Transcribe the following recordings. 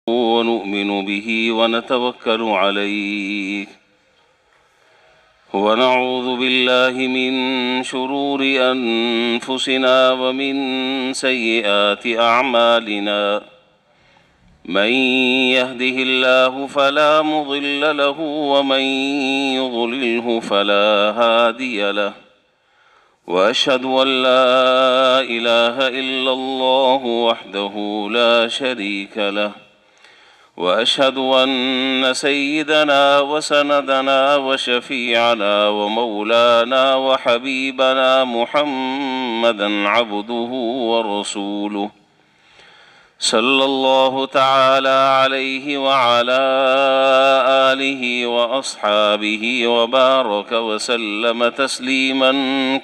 ونؤمن به ونتوكل عليه ونعوذ بالله من شرور أنفسنا ومن سيئات أعمالنا من يهده الله فلا مضل له ومن يضلله فلا هادي له وأشهد أن لا إله إلا الله وحده لا شريك له وأشهد أن سيدنا وسندنا وشفيعنا ومولانا وحبيبنا محمدا عبده ورسوله صلى الله تعالى عليه وعلى آله وأصحابه وبارك وسلم تسليما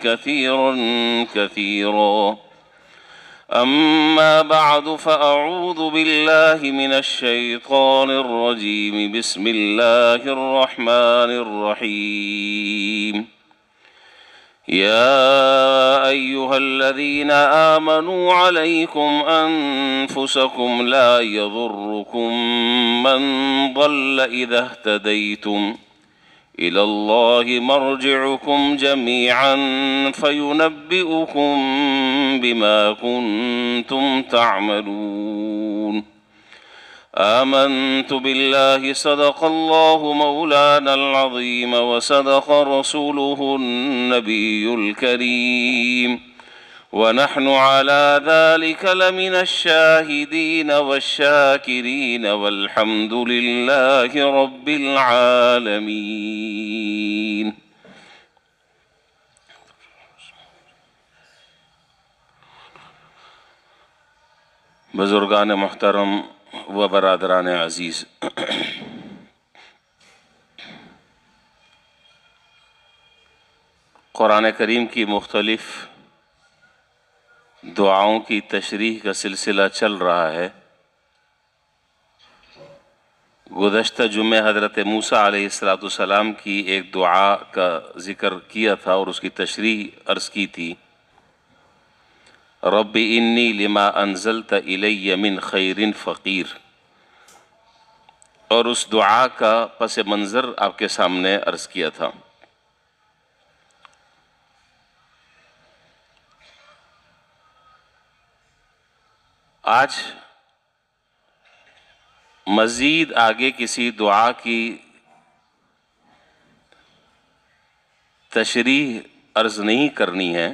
كثيرا كثيرا. أما بعد فأعوذ بالله من الشيطان الرجيم. بسم الله الرحمن الرحيم. يا أيها الذين آمنوا عليكم أنفسكم لا يضركم من ضل إذا اهتديتم إلى الله مرجعكم جميعا فينبئكم بما كنتم تعملون. آمنت بالله صدق الله مولانا العظيم وصدق رسوله النبي الكريم ونحن على ذلك لمن الشاهدين والشاكرين والحمد لله رب العالمين. بزرگان محترم و برادران عزیز، قرآن کریم کی مختلف دعاؤں کی تشریح کا سلسلہ چل رہا ہے. گزشتہ جمعے حضرت موسیٰ علیہ السلام کی ایک دعا کا ذکر کیا تھا اور اس کی تشریح عرض کی تھی. رب انی لما انزلت الی من خیر فقیر، اور اس دعا کا پس منظر آپ کے سامنے عرض کیا تھا. آج مزید آگے کسی دعا کی تشریح عرض نہیں کرنی ہے،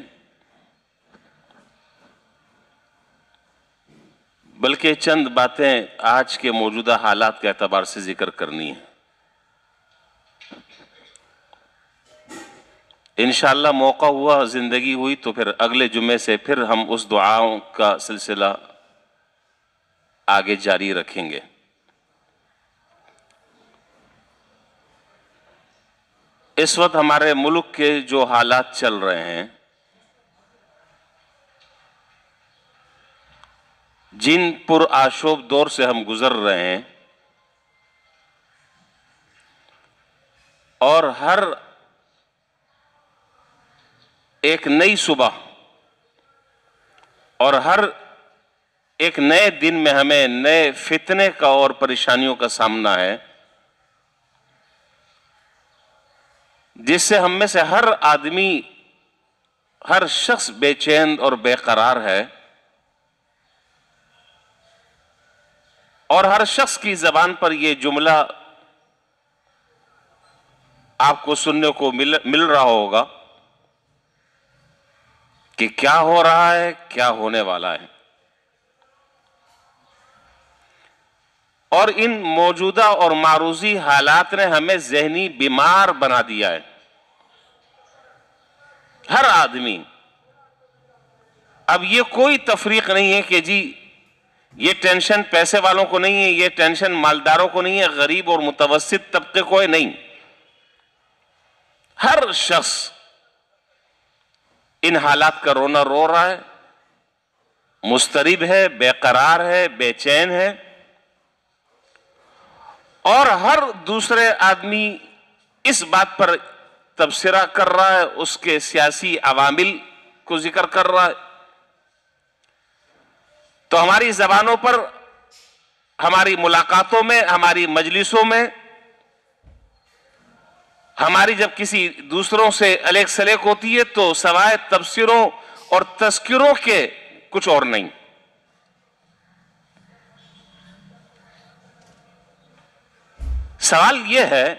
بلکہ چند باتیں آج کے موجودہ حالات کے اعتبار سے ذکر کرنی ہیں. انشاءاللہ موقع ہوا، زندگی ہوئی تو پھر اگلے جمعے سے پھر ہم اس دعاؤں کا سلسلہ آگے جاری رکھیں گے. اس وقت ہمارے ملک کے جو حالات چل رہے ہیں، جن پر آشوب دور سے ہم گزر رہے ہیں، اور ہر ایک نئی صبح اور ہر ایک نئے دن میں ہمیں نئے فتنے کا اور پریشانیوں کا سامنا ہے، جس سے ہم میں سے ہر آدمی، ہر شخص بے چین اور بے قرار ہے، اور ہر شخص کی زبان پر یہ جملہ آپ کو سننے کو مل رہا ہوگا کہ کیا ہو رہا ہے، کیا ہونے والا ہے. اور ان موجودہ اور معروضی حالات نے ہمیں ذہنی بیمار بنا دیا ہے. ہر آدمی. اب یہ کوئی تفریق نہیں ہے کہ جی یہ ٹینشن پیسے والوں کو نہیں ہے، یہ ٹینشن مالداروں کو نہیں ہے، غریب اور متوسط طبقے کو ہے، نہیں. ہر شخص ان حالات کا رونا رو رہا ہے، مضطرب ہے، بے قرار ہے، بے چین ہے. اور ہر دوسرے آدمی اس بات پر تبصرہ کر رہا ہے، اس کے سیاسی عوامل کو ذکر کر رہا ہے. تو ہماری زبانوں پر ہماری ملاقاتوں میں، ہماری مجلسوں میں، ہماری جب کسی دوسروں سے الیک سلیک ہوتی ہے تو سوائے تبصروں اور تذکروں کے کچھ اور نہیں۔ سوال یہ ہے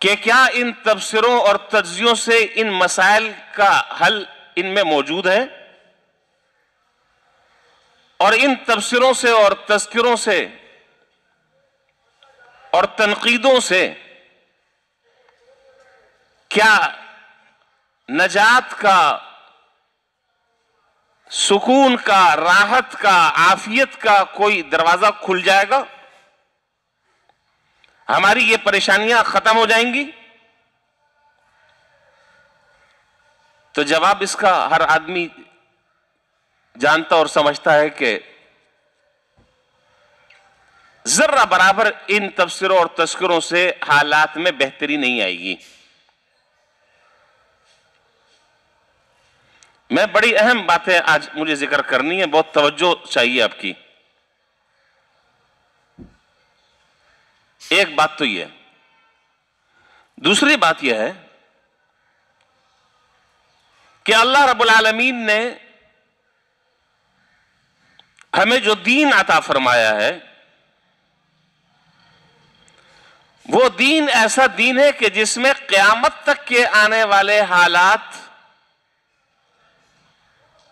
کہ کیا ان تبصروں اور تجزیوں سے ان مسائل کا حل ان میں موجود ہے، اور ان تبصروں سے اور تذکروں سے اور تنقیدوں سے کیا نجات کا، سکون کا، راحت کا، عافیت کا کوئی دروازہ کھل جائے گا؟ ہماری یہ پریشانیاں ختم ہو جائیں گی؟ تو جواب اس کا ہر آدمی جانتا اور سمجھتا ہے کہ ذرہ برابر ان تبصروں اور تذکروں سے حالات میں بہتری نہیں آئے گی۔ میں بڑی اہم باتیں آج مجھے ذکر کرنی ہے، بہت توجہ چاہیے آپ کی۔ ایک بات تو یہ ہے، دوسری بات یہ ہے کہ اللہ رب العالمین نے ہمیں جو دین عطا فرمایا ہے وہ دین ایسا دین ہے کہ جس میں قیامت تک کے آنے والے حالات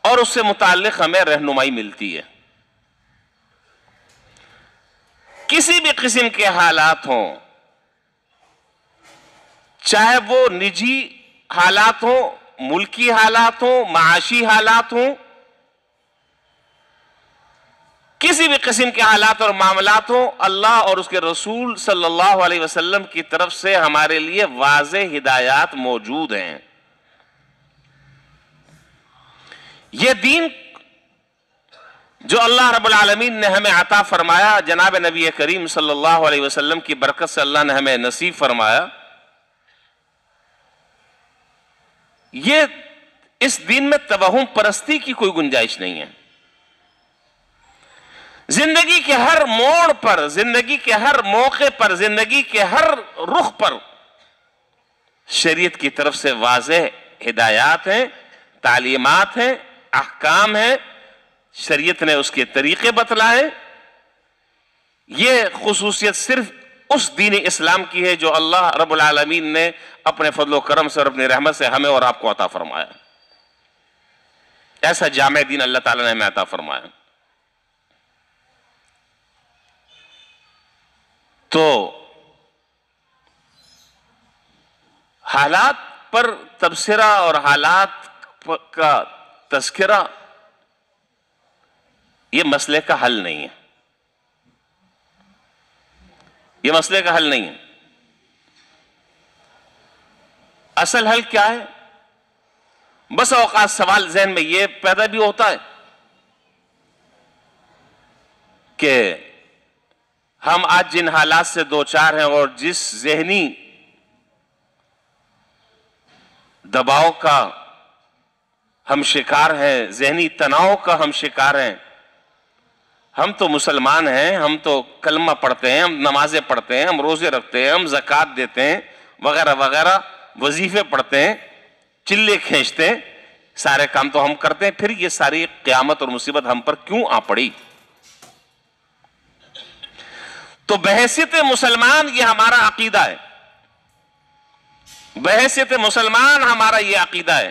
اور اس سے متعلق ہمیں رہنمائی ملتی ہے۔ کسی بھی قسم کے حالات ہوں، چاہے وہ نجی حالات ہوں، ملکی حالات ہوں، معاشی حالات ہوں، کسی بھی قسم کے حالات اور معاملات ہوں، اللہ اور اس کے رسول صلی اللہ علیہ وسلم کی طرف سے ہمارے لیے واضح ہدایات موجود ہیں۔ یہ دین جو اللہ رب العالمین نے ہمیں عطا فرمایا، جناب نبی کریم صلی اللہ علیہ وسلم کی برکت سے اللہ نے ہمیں نصیب فرمایا، یہ اس دین میں توہم پرستی کی کوئی گنجائش نہیں ہے۔ زندگی کے ہر موڑ پر، زندگی کے ہر موقع پر، زندگی کے ہر رخ پر شریعت کی طرف سے واضح ہدایات ہیں، تعلیمات ہیں، احکام ہیں، شریعت نے اس کے طریقے بتلائے۔ یہ خصوصیت صرف اس دین اسلام کی ہے جو اللہ رب العالمین نے اپنے فضل و کرم سے اور اپنی رحمت سے ہمیں اور آپ کو عطا فرمایا۔ ایسا جامع دین اللہ تعالیٰ نے ہمیں عطا فرمایا۔ تو حالات پر تبصرہ اور حالات کا تذکرہ یہ مسئلے کا حل نہیں ہے، یہ مسئلے کا حل نہیں ہے۔ اصل حل کیا ہے؟ بس اوقات سوال ذہن میں یہ پیدا بھی ہوتا ہے کہ ہم آج جن حالات سے دوچار ہیں اور جس ذہنی دباؤ کا ہم شکار ہیں، ذہنی تناؤ کا ہم شکار ہیں، ہم تو مسلمان ہیں، ہم تو کلمہ پڑھتے ہیں، ہم نمازیں پڑھتے ہیں، ہم روزے رکھتے ہیں، ہم زکوٰۃ دیتے ہیں وغیرہ وغیرہ، وظیفے پڑھتے ہیں، چلے کھینچتے ہیں، سارے کام تو ہم کرتے ہیں، پھر یہ ساری قیامت اور مصیبت ہم پر کیوں آ پڑی؟ تو بحیثیت مسلمان یہ ہمارا عقیدہ ہے، بحیثیت مسلمان ہمارا یہ عقیدہ ہے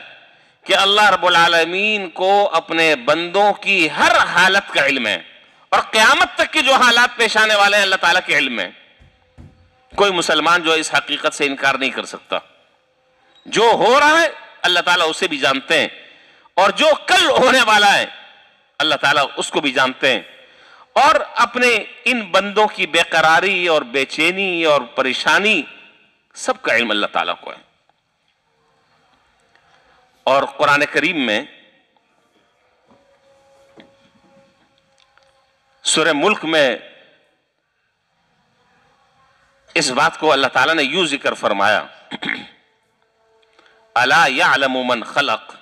کہ اللہ رب العالمین کو اپنے بندوں کی ہر حالت کا علم ہے، اور قیامت تک کی جو حالات پیش آنے والے ہیں اللہ تعالیٰ کے علم میں۔ کوئی مسلمان جو اس حقیقت سے انکار نہیں کر سکتا، جو ہو رہا ہے اللہ تعالیٰ اسے بھی جانتے ہیں، اور جو کل ہونے والا ہے اللہ تعالیٰ اس کو بھی جانتے ہیں، اور اپنے ان بندوں کی بے قراری اور بے چینی اور پریشانی سب کا علم اللہ تعالیٰ کو ہے۔ اور قرآن کریم میں سورہ ملک میں اس بات کو اللہ تعالیٰ نے یوں ذکر فرمایا، الا یعلم من خلق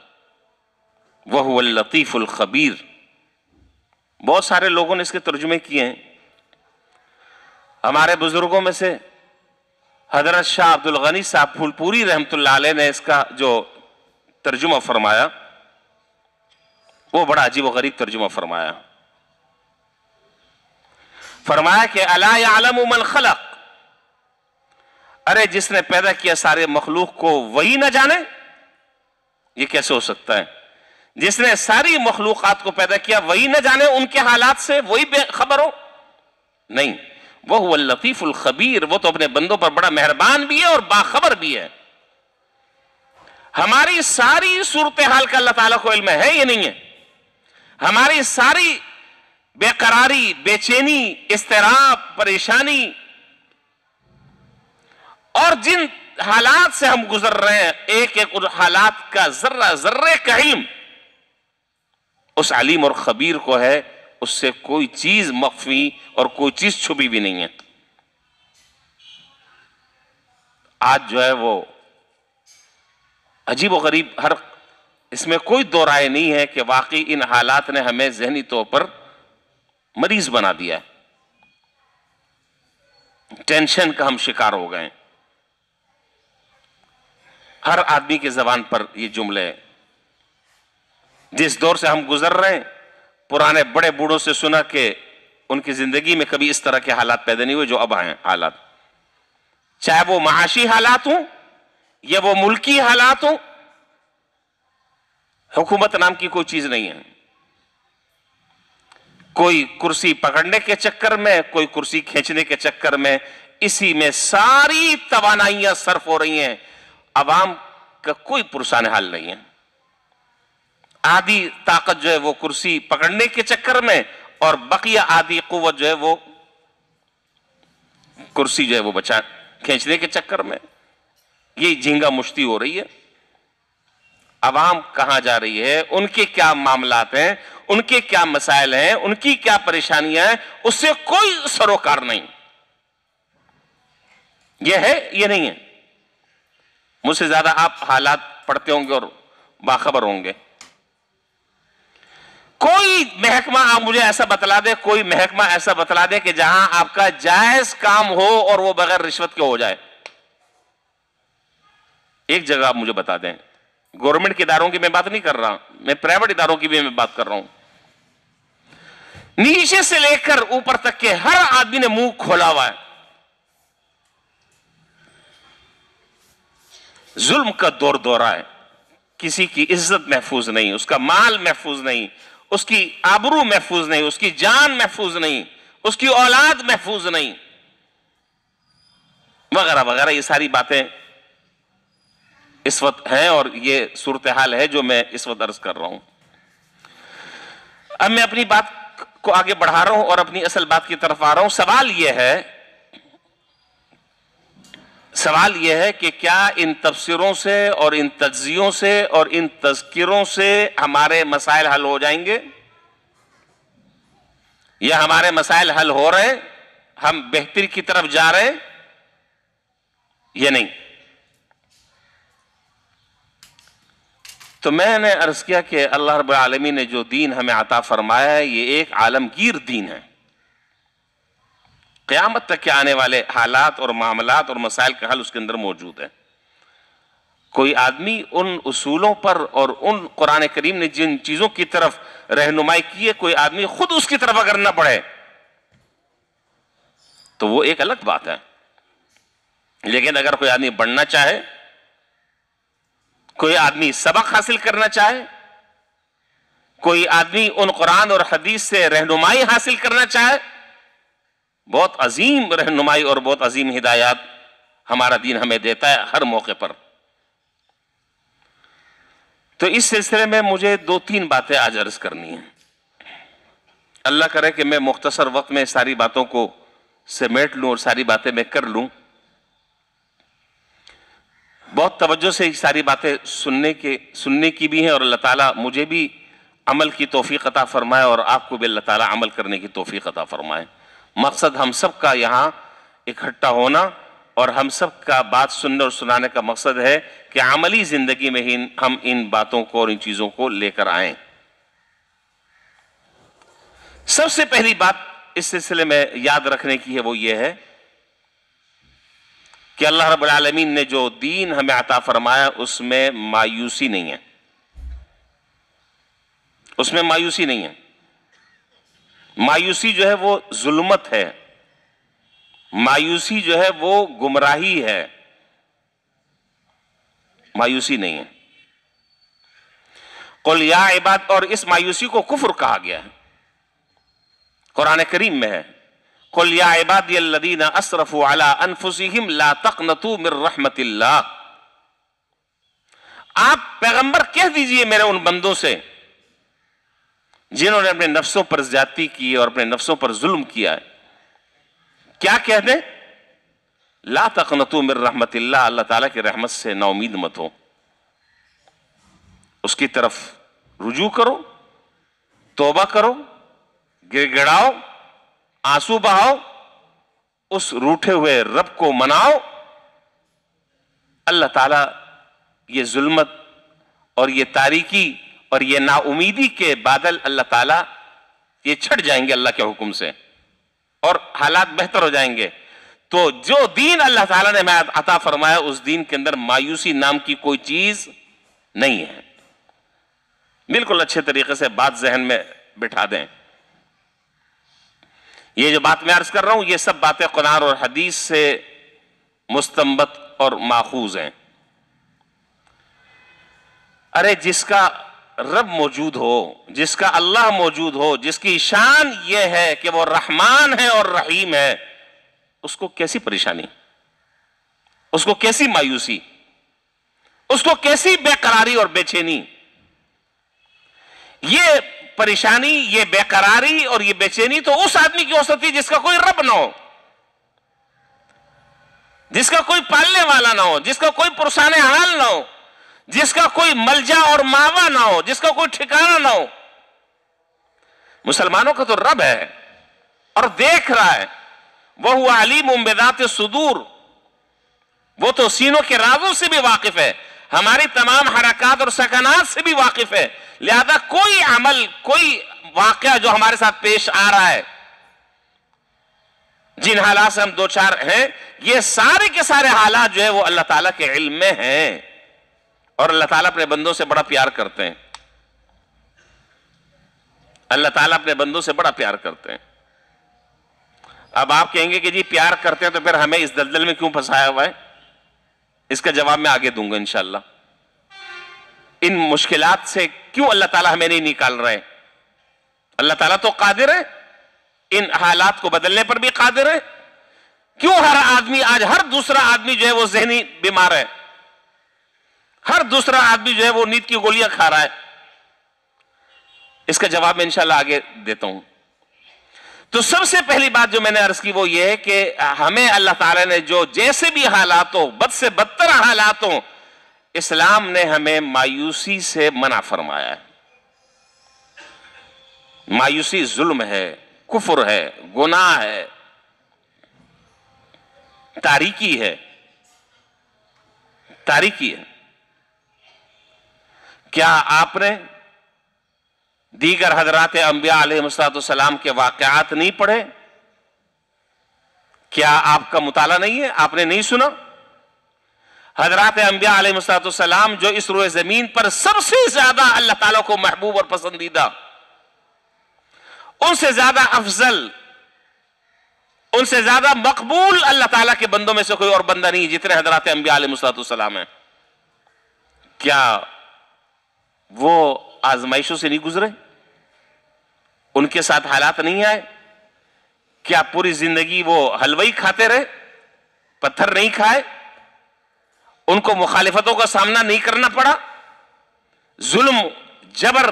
وهو اللطیف الخبیر۔ بہت سارے لوگوں نے اس کے ترجمے کیے ہیں. ہمارے بزرگوں میں سے حضرت شاہ عبد الغنی صاحب پھول پوری رحمۃ اللہ علیہ نے اس کا جو ترجمہ فرمایا وہ بڑا عجیب و غریب ترجمہ فرمایا. فرمایا کہ الا یعلم من خلق، ارے جس نے پیدا کیا سارے مخلوق کو وہی نہ جانے؟ یہ کیسے ہو سکتا ہے؟ جس نے ساری مخلوقات کو پیدا کیا وہی نہ جانے ان کے حالات سے، وہی بے خبر ہو؟ نہیں، وہ اللطیف الخبیر، وہ تو اپنے بندوں پر بڑا مہربان بھی ہے اور باخبر بھی ہے. ہماری ساری صورتحال کا اللہ تعالیٰ کو علم ہے یہ نہیں ہے؟ ہماری ساری بے قراری، بے چینی، اضطراب، پریشانی اور جن حالات سے ہم گزر رہے ہیں، ایک ایک حالات کا ذرہ ذرے کا علم اس علیم اور خبیر کو ہے. اس سے کوئی چیز مخفی اور کوئی چیز چھپی بھی نہیں ہے. آج جو ہے وہ عجیب و غریب، ہر اس میں کوئی دو رائے نہیں ہے کہ واقعی ان حالات نے ہمیں ذہنی طور پر مریض بنا دیا ہے. ٹینشن کا ہم شکار ہو گئے. ہر آدمی کی زبان پر یہ جملے، جس دور سے ہم گزر رہے ہیں، پرانے بڑے بوڑھوں سے سنا کہ ان کی زندگی میں کبھی اس طرح کے حالات پیدا نہیں ہوئے جو اب ہیں حالات، چاہے وہ معاشی حالات ہوں یا وہ ملکی حالات ہوں. حکومت نام کی کوئی چیز نہیں ہے. کوئی کرسی پکڑنے کے چکر میں، کوئی کرسی کھینچنے کے چکر میں، اسی میں ساری توانائیاں صرف ہو رہی ہیں. عوام کا کوئی پرسان حال نہیں ہے. آدھی طاقت جو ہے وہ کرسی پکڑنے کے چکر میں، اور بقیہ آدھی قوت جو ہے وہ کرسی جو ہے وہ بچا کھینچنے کے چکر میں. یہ جھینگا مشتی ہو رہی ہے. عوام کہاں جا رہی ہے، ان کے کیا معاملات ہیں، ان کے کیا مسائل ہیں، ان کی کیا پریشانیاں ہیں، اس سے کوئی سروکار نہیں. یہ ہے یہ نہیں ہے. مجھ سے زیادہ آپ حالات پڑھتے ہوں گے اور باخبر ہوں گے. کوئی محکمہ آپ مجھے ایسا بتلا دے، کوئی محکمہ ایسا بتلا دے کہ جہاں آپ کا جائز کام ہو اور وہ بغیر رشوت کے ہو جائے. ایک جگہ آپ مجھے بتا دیں. گورنمنٹ کے اداروں کی میں بات نہیں کر رہا، میں پرائیویٹ اداروں کی بھی میں بات کر رہا ہوں. نیچے سے لے کر اوپر تک کے ہر آدمی نے منہ کھولا ہوا ہے. ظلم کا دور دورہ ہے. کسی کی عزت محفوظ نہیں، اس کا مال محفوظ نہیں، اس کی آبرو محفوظ نہیں، اس کی جان محفوظ نہیں، اس کی اولاد محفوظ نہیں، وغیرہ وغیرہ. یہ ساری باتیں اس وقت ہیں اور یہ صورتحال ہے جو میں اس وقت عرض کر رہا ہوں. اب میں اپنی بات کو آگے بڑھا رہا ہوں اور اپنی اصل بات کی طرف آ رہا ہوں. سوال یہ ہے کہ کیا ان تفسیروں سے اور ان تجزیوں سے اور ان تذکروں سے ہمارے مسائل حل ہو جائیں گے، یا ہمارے مسائل حل ہو رہے ہیں، ہم بہتری کی طرف جا رہے ہیں یا نہیں؟ تو میں نے عرض کیا کہ اللہ رب العالمین نے جو دین ہمیں عطا فرمایا ہے یہ ایک عالمگیر دین ہے. قیامت تک کے آنے والے حالات اور معاملات اور مسائل کا حل اس کے اندر موجود ہے. کوئی آدمی ان اصولوں پر اور ان قرآن کریم نے جن چیزوں کی طرف رہنمائی کی ہے، کوئی آدمی خود اس کی طرف اگر نہ بڑھے تو وہ ایک الگ بات ہے. لیکن اگر کوئی آدمی بڑھنا چاہے، کوئی آدمی سبق حاصل کرنا چاہے، کوئی آدمی ان قرآن اور حدیث سے رہنمائی حاصل کرنا چاہے، بہت عظیم رہنمائی اور بہت عظیم ہدایات ہمارا دین ہمیں دیتا ہے ہر موقع پر. تو اس سلسلے میں مجھے 2-3 باتیں آج عرض کرنی ہیں. اللہ کرے کہ میں مختصر وقت میں ساری باتوں کو سمیٹ لوں اور ساری باتیں میں کر لوں. بہت توجہ سے ساری باتیں سننے کی بھی ہیں، اور اللہ تعالیٰ مجھے بھی عمل کی توفیق عطا فرمائے اور آپ کو بھی اللہ تعالیٰ عمل کرنے کی توفیق عطا فرمائے. مقصد ہم سب کا یہاں اکٹھا ہونا اور ہم سب کا بات سننے اور سنانے کا مقصد ہے کہ عملی زندگی میں ہی ہم ان باتوں کو اور ان چیزوں کو لے کر آئیں. سب سے پہلی بات اس سلسلے میں یاد رکھنے کی ہے وہ یہ ہے کہ اللہ رب العالمین نے جو دین ہمیں عطا فرمایا اس میں مایوسی نہیں ہے، اس میں مایوسی نہیں ہے۔ مایوسی جو ہے وہ ظلمت ہے، مایوسی جو ہے وہ گمراہی ہے، مایوسی نہیں ہے۔ قل یا عباد، اور اس مایوسی کو کفر کہا گیا ہے، قرآن کریم میں ہے، قل یا عبادی الذین اسرفوا علی انفسہم لا تقنطوا من رحمت اللہ۔ آپ پیغمبر کہہ دیجئے میرے ان بندوں سے جنہوں نے اپنے نفسوں پر زیادتی کی اور اپنے نفسوں پر ظلم کیا ہے، کیا کہہ دیں؟ لا تقنطوا من رحمت اللہ، اللہ تعالیٰ کی رحمت سے نا امید مت ہو، اس کی طرف رجوع کرو، توبہ کرو، گڑ گڑاؤ، آنسو بہاؤ، اس روٹھے ہوئے رب کو مناؤ۔ اللہ تعالیٰ یہ ظلمت اور یہ تاریکی اور یہ نا امیدی کے بادل اللہ تعالیٰ یہ چھٹ جائیں گے اللہ کے حکم سے، اور حالات بہتر ہو جائیں گے۔ تو جو دین اللہ تعالیٰ نے ہمیں عطا فرمایا اس دین کے اندر مایوسی نام کی کوئی چیز نہیں ہے۔ بالکل اچھے طریقے سے بات ذہن میں بٹھا دیں۔ یہ جو بات میں عرض کر رہا ہوں یہ سب باتیں قرآن اور حدیث سے مستنبط اور ماخوذ ہیں۔ ارے جس کا رب موجود ہو، جس کا اللہ موجود ہو، جس کی شان یہ ہے کہ وہ رحمان ہے اور رحیم ہے، اس کو کیسی پریشانی، اس کو کیسی مایوسی، اس کو کیسی بے قراری اور بے چینی؟ یہ پریشانی، یہ بے قراری اور یہ بے چینی تو اس آدمی کی ہو سکتی جس کا کوئی رب نہ ہو، جس کا کوئی پالنے والا نہ ہو، جس کا کوئی پرسان حال نہ ہو، جس کا کوئی ملجا اور ماوا نہ ہو، جس کا کوئی ٹھکانہ نہ ہو۔ مسلمانوں کا تو رب ہے اور دیکھ رہا ہے، وَهُوَ عَلِيمٌ بِذَاتِ الصُّدُورِ، وہ تو سینوں کے رازوں سے بھی واقف ہے، ہماری تمام حرکات اور سکنات سے بھی واقف ہے، لہذا کوئی عمل، کوئی واقعہ جو ہمارے ساتھ پیش آ رہا ہے، جن حالات سے ہم دو چار ہیں، یہ سارے کے سارے حالات جو ہے وہ اللہ تعالیٰ کے علم میں ہیں، اور اللہ تعالیٰ اپنے بندوں سے بڑا پیار کرتے ہیں، اللہ تعالیٰ اپنے بندوں سے بڑا پیار کرتے ہیں۔ اب آپ کہیں گے کہ جی پیار کرتے ہیں تو پھر ہمیں اس دلدل میں کیوں پھنسایا ہوا ہے؟ اس کا جواب میں آگے دوں گا انشاءاللہ۔ ان مشکلات سے کیوں اللہ تعالیٰ ہمیں نہیں نکال رہے؟ اللہ تعالیٰ تو قادر ہے، ان حالات کو بدلنے پر بھی قادر ہے۔ کیوں ہر آدمی آج، ہر دوسرا آدمی جو ہے وہ ذہنی بیمار ہے، ہر دوسرا آدمی جو ہے وہ نیند کی گولیاں کھا رہا ہے؟ اس کا جواب میں انشاءاللہ آگے دیتا ہوں۔ تو سب سے پہلی بات جو میں نے عرض کی وہ یہ ہے کہ ہمیں اللہ تعالیٰ نے جو جیسے بھی حالات ہو، بد سے بدتر حالات ہوں، اسلام نے ہمیں مایوسی سے منع فرمایا ہے۔ مایوسی ظلم ہے، کفر ہے، گناہ ہے، تاریکی ہے، تاریکی ہے۔ کیا آپ نے دیگر حضرات انبیاء علیہ السلام کے واقعات نہیں پڑھے؟ کیا آپ کا مطالعہ نہیں ہے؟ آپ نے نہیں سنا؟ حضرات انبیاء علیہ السلام جو اس روئے زمین پر سب سے زیادہ اللہ تعالیٰ کو محبوب اور پسندیدہ، ان سے زیادہ افضل، ان سے زیادہ مقبول اللہ تعالیٰ کے بندوں میں سے کوئی اور بندہ نہیں جتنے حضرات انبیاء علیہ السلام ہیں۔ کیا وہ آزمائشوں سے نہیں گزرے؟ ان کے ساتھ حالات نہیں آئے؟ کیا پوری زندگی وہ حلوئی کھاتے رہے، پتھر نہیں کھائے؟ ان کو مخالفتوں کا سامنا نہیں کرنا پڑا؟ ظلم جبر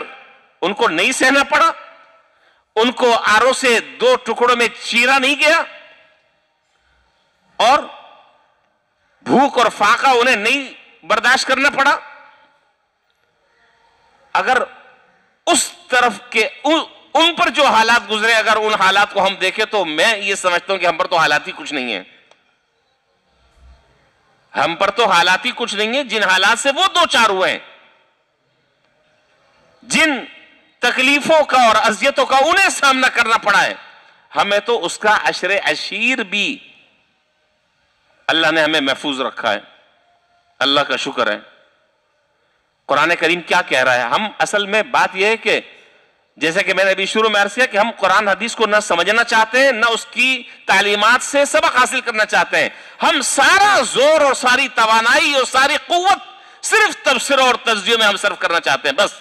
ان کو نہیں سہنا پڑا؟ ان کو آروں سے دو ٹکڑوں میں چیرا نہیں گیا؟ اور بھوک اور فاقہ انہیں نہیں برداشت کرنا پڑا؟ اگر اس طرف کے ان پر جو حالات گزرے، اگر ان حالات کو ہم دیکھیں تو میں یہ سمجھتا ہوں کہ ہم پر تو حالات ہی کچھ نہیں ہیں، ہم پر تو حالات ہی کچھ نہیں ہیں۔ جن حالات سے وہ دو چار ہوئے ہیں، جن تکلیفوں کا اور اذیتوں کا انہیں سامنا کرنا پڑا ہے، ہمیں تو اس کا عشر عشیر بھی اللہ نے ہمیں محفوظ رکھا ہے. اللہ کا شکر ہے. قرآن کریم کیا کہہ رہا ہے؟ ہم اصل میں بات یہ ہے کہ جیسے کہ میں نے ابھی شروع میں عرض کیا کہ ہم قرآن حدیث کو نہ سمجھنا چاہتے ہیں، نہ اس کی تعلیمات سے سبق حاصل کرنا چاہتے ہیں. ہم سارا زور اور ساری توانائی اور ساری قوت صرف تبصرہ اور تجزیہ میں ہم صرف کرنا چاہتے ہیں، بس.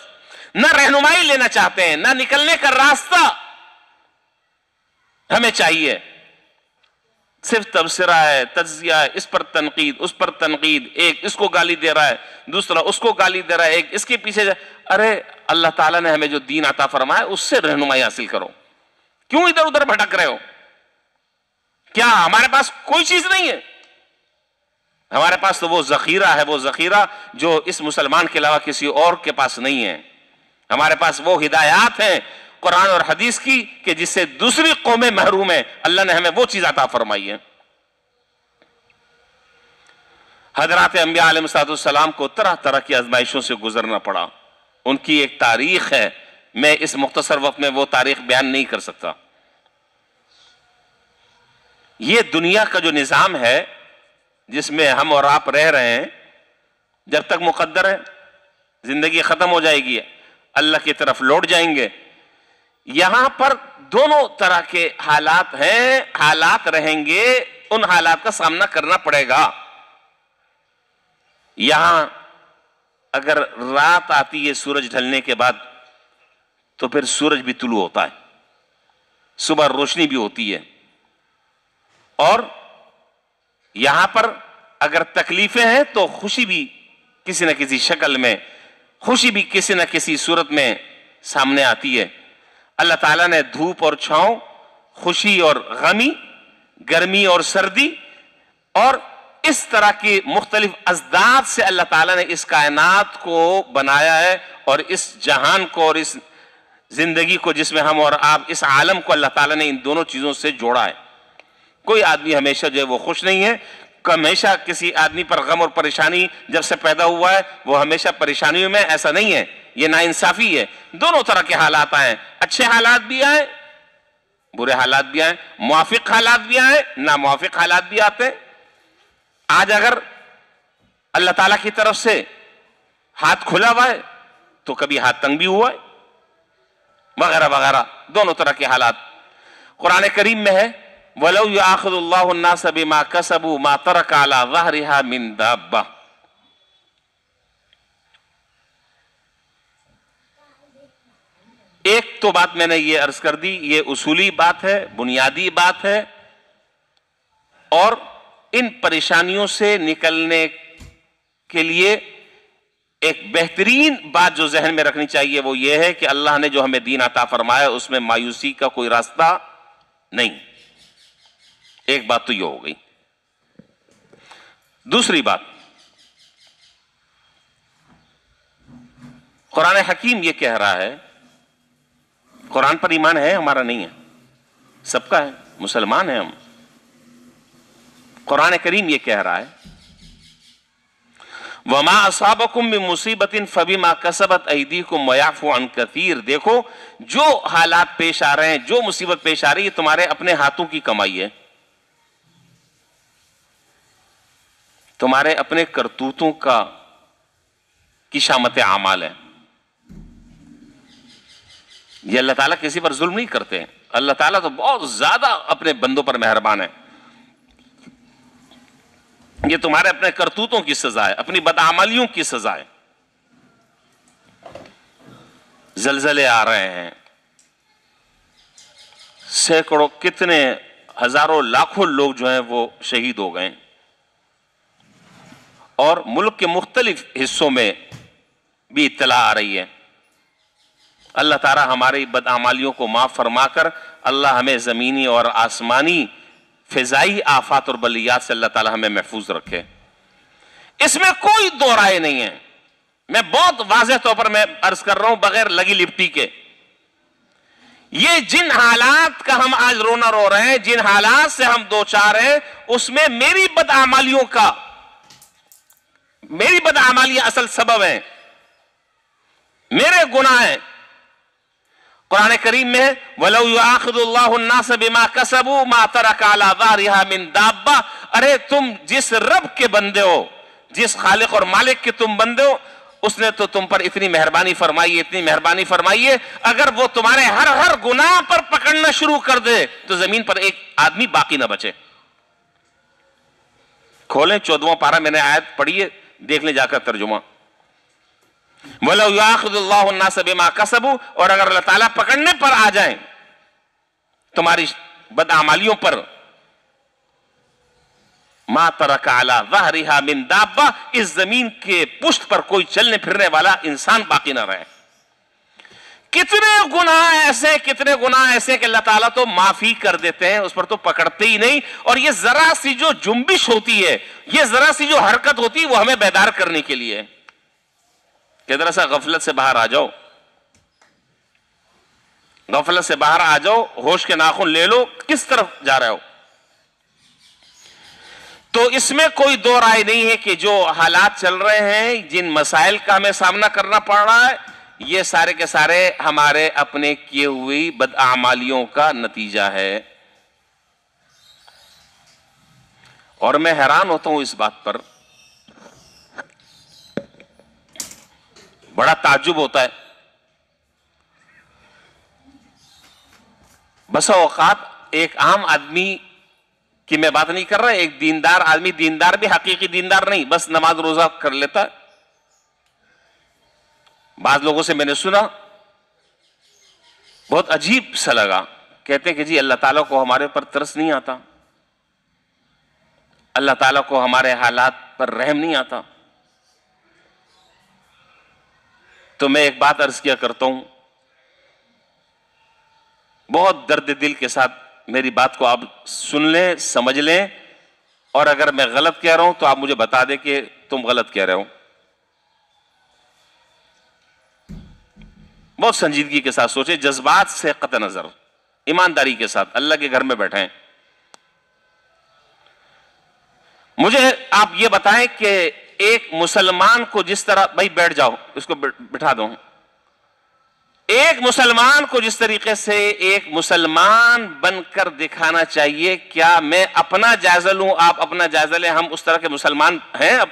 نہ رہنمائی لینا چاہتے ہیں، نہ نکلنے کا راستہ ہمیں چاہیے. صرف تبصرہ ہے، تجزیہ ہے، اس پر تنقید، اس پر تنقید، ایک اس کو گالی دے رہا ہے، دوسرا اس کو گالی دے رہا ہے، ایک اس کے پیچھے ارے اللہ تعالیٰ نے ہمیں جو دین عطا فرمایا اس سے رہنمائی حاصل کرو. کیوں ادھر ادھر بھٹک رہے ہو؟ کیا ہمارے پاس کوئی چیز نہیں ہے؟ ہمارے پاس تو وہ ذخیرہ ہے، وہ ذخیرہ جو اس مسلمان کے علاوہ کسی اور کے پاس نہیں ہے. ہمارے پاس وہ ہدایات ہیں قرآن اور حدیث کی کہ جس سے دوسری قومیں محروم ہیں، اللہ نے ہمیں وہ چیز عطا فرمائی ہے. حضرات انبیاء علیہ السلام کو طرح طرح کی آزمائشوں سے گزرنا پڑا. ان کی ایک تاریخ ہے، میں اس مختصر وقت میں وہ تاریخ بیان نہیں کر سکتا. یہ دنیا کا جو نظام ہے جس میں ہم اور آپ رہ رہے ہیں، جب تک مقدر ہے زندگی ختم ہو جائے گی، اللہ کی طرف لوٹ جائیں گے. یہاں پر دونوں طرح کے حالات ہیں، حالات رہیں گے، ان حالات کا سامنا کرنا پڑے گا. یہاں اگر رات آتی ہے سورج ڈھلنے کے بعد تو پھر سورج بھی طلوع ہوتا ہے، صبح روشنی بھی ہوتی ہے. اور یہاں پر اگر تکلیفیں ہیں تو خوشی بھی کسی نہ کسی شکل میں، خوشی بھی کسی نہ کسی صورت میں سامنے آتی ہے. اللہ تعالیٰ نے دھوپ اور چھاؤں، خوشی اور غمی، گرمی اور سردی، اور اس طرح کی مختلف ازداد سے اللہ تعالیٰ نے اس کائنات کو بنایا ہے، اور اس جہان کو اور اس زندگی کو جس میں ہم اور آپ، اس عالم کو اللہ تعالیٰ نے ان دونوں چیزوں سے جوڑا ہے. کوئی آدمی ہمیشہ جو ہے وہ خوش نہیں ہے. ہمیشہ کسی آدمی پر غم اور پریشانی جب سے پیدا ہوا ہے وہ ہمیشہ پریشانیوں میں، ایسا نہیں ہے. یہ ناانصافی ہے. دونوں طرح کے حالات آئے، اچھے حالات بھی آئے، برے حالات بھی آئے، موافق حالات بھی آئے، ناموافق حالات بھی آتے. آج اگر اللہ تعالیٰ کی طرف سے ہاتھ کھلا ہوا ہے تو کبھی ہاتھ تنگ بھی ہوا ہے، وغیرہ وغیرہ. دونوں طرح کے حالات قرآن کریم میں ہے. وَلَوْ يُؤَاخِذُ اللَّهُ النَّاسَ بِمَا كَسَبُوا مَا تَرَكَ عَلَى ظَهْرِهَا مِن دَابَّةٍ. ایک تو بات میں نے یہ عرض کر دی، یہ اصولی بات ہے، بنیادی بات ہے. اور ان پریشانیوں سے نکلنے کے لیے ایک بہترین بات جو ذہن میں رکھنی چاہیے وہ یہ ہے کہ اللہ نے جو ہمیں دین عطا فرمایا اس میں مایوسی کا کوئی راستہ نہیں. ایک بات تو یہ ہو گئی. دوسری بات، قرآن حکیم یہ کہہ رہا ہے، قرآن پر ایمان ہے ہمارا نہیں ہے، سب کا ہے، مسلمان ہیں ہم. قرآن کریم یہ کہہ رہا ہے وَمَا أَصَابَكُم مِّن مُّصِيبَةٍ فَبِمَا كَسَبَتْ أَيْدِيكُمْ وَيَعْفُو عَن كَثِيرٍ. دیکھو جو حالات پیش آ رہے ہیں، جو مصیبت پیش آ رہی ہے، تمہارے اپنے ہاتھوں کی کمائی ہے، تمہارے اپنے کرتوتوں کی شامت اعمال ہے. یہ اللہ تعالیٰ کسی پر ظلم نہیں کرتے ہیں. اللہ تعالیٰ تو بہت زیادہ اپنے بندوں پر مہربان ہے. یہ تمہارے اپنے کرتوتوں کی سزا ہے، اپنی بدعمالیوں کی سزا ہے. زلزلے آ رہے ہیں، سینکڑوں، کتنے ہزاروں لاکھوں لوگ جو ہیں وہ شہید ہو گئے، اور ملک کے مختلف حصوں میں بھی اطلاع آ رہی ہے. اللہ تعالیٰ ہماری بدعمالیوں کو معاف فرما کر اللہ ہمیں زمینی اور آسمانی فضائی آفات اور بلیات سے اللہ تعالیٰ ہمیں محفوظ رکھے. اس میں کوئی دو رائے نہیں ہے. میں بہت واضح طور پر میں عرض کر رہا ہوں بغیر لگی لپٹی کے. یہ جن حالات کا ہم آج رونا رو رہے ہیں، جن حالات سے ہم دو چار ہیں، اس میں میری بدعمالیاں اصل سبب ہیں، میرے گناہ ہیں. قرآن کریم میں وَلَوْ يُؤَاخِذُ اللَّهُ النَّاسَ بِمَا كَسَبُوا مَا تَرَكَ عَلَى ظَهْرِهَا مِن دَابَّةٍ، ارے تم جس رب کے بندے ہو، جس خالق اور مالک کے تم بندے ہو، اس نے تو تم پر اتنی مہربانی فرمائی ہے، اتنی مہربانی فرمائی ہے، اگر وہ تمہارے ہر گناہ پر پکڑنا شروع کر دے تو زمین پر ایک آدمی باقی نہ بچے۔ کھولیں 14واں پارہ، میں نے آیت پڑھی ہے، دیکھ لیں جا کر ترجمہ۔ وَلَوْ يُؤَاخِذُ اللَّهُ النَّاسَ بِمَا كَسَبُوا، اور اگر اللہ تعالیٰ پکڑنے پر آ جائیں تمہاری بدعمالیوں پر، مَا تَرَكَ عَلَى ظَهْرِهَا مِن دَابَّةٍ، اس زمین کے پشت پر کوئی چلنے پھرنے والا انسان باقی نہ رہے۔ کتنے گناہ ایسے کہ اللہ تعالیٰ تو معافی کر دیتے ہیں، اس پر تو پکڑتے ہی نہیں، اور یہ ذرا سی جو جنبش ہوتی ہے، یہ ذرا سی جو حرکت ہوتی ہے، وہ ہمیں بیدار کرنے کے لیے ہے کہ ذرا سا غفلت سے باہر آ جاؤ، غفلت سے باہر آ جاؤ، ہوش کے ناخن لے لو، کس طرف جا رہے ہو۔ تو اس میں کوئی دو رائے نہیں ہے کہ جو حالات چل رہے ہیں، جن مسائل کا ہمیں سامنا کرنا پڑ رہا ہے، یہ سارے کے سارے ہمارے اپنے کیے ہوئی بدعمالیوں کا نتیجہ ہے۔ اور میں حیران ہوتا ہوں اس بات پر، بڑا تعجب ہوتا ہے، بسا اوقات ایک عام آدمی کی میں بات نہیں کر رہا، ایک دیندار آدمی، دیندار بھی حقیقی دیندار نہیں، بس نماز روزہ کر لیتا ہے۔ بعض لوگوں سے میں نے سنا، بہت عجیب سا لگا، کہتے ہیں کہ جی اللہ تعالیٰ کو ہمارے پر ترس نہیں آتا، اللہ تعالیٰ کو ہمارے حالات پر رحم نہیں آتا۔ تو میں ایک بات عرض کیا کرتا ہوں، بہت درد دل کے ساتھ میری بات کو آپ سن لیں، سمجھ لیں، اور اگر میں غلط کہہ رہا ہوں تو آپ مجھے بتا دیں کہ تم غلط کہہ رہے ہو۔ بہت سنجیدگی کے ساتھ سوچیں، جذبات سے قطع نظر، ایمانداری کے ساتھ، اللہ کے گھر میں بیٹھے ہیں۔ مجھے آپ یہ بتائیں کہ ایک مسلمان کو جس طرح، بھائی بیٹھ جاؤ، اس کو بٹھا دو، ایک مسلمان کو جس طریقے سے ایک مسلمان بن کر دکھانا چاہیے، کیا میں اپنا جائزہ لوں، آپ اپنا جائزہ لیں، ہم اس طرح کے مسلمان ہیں؟ اب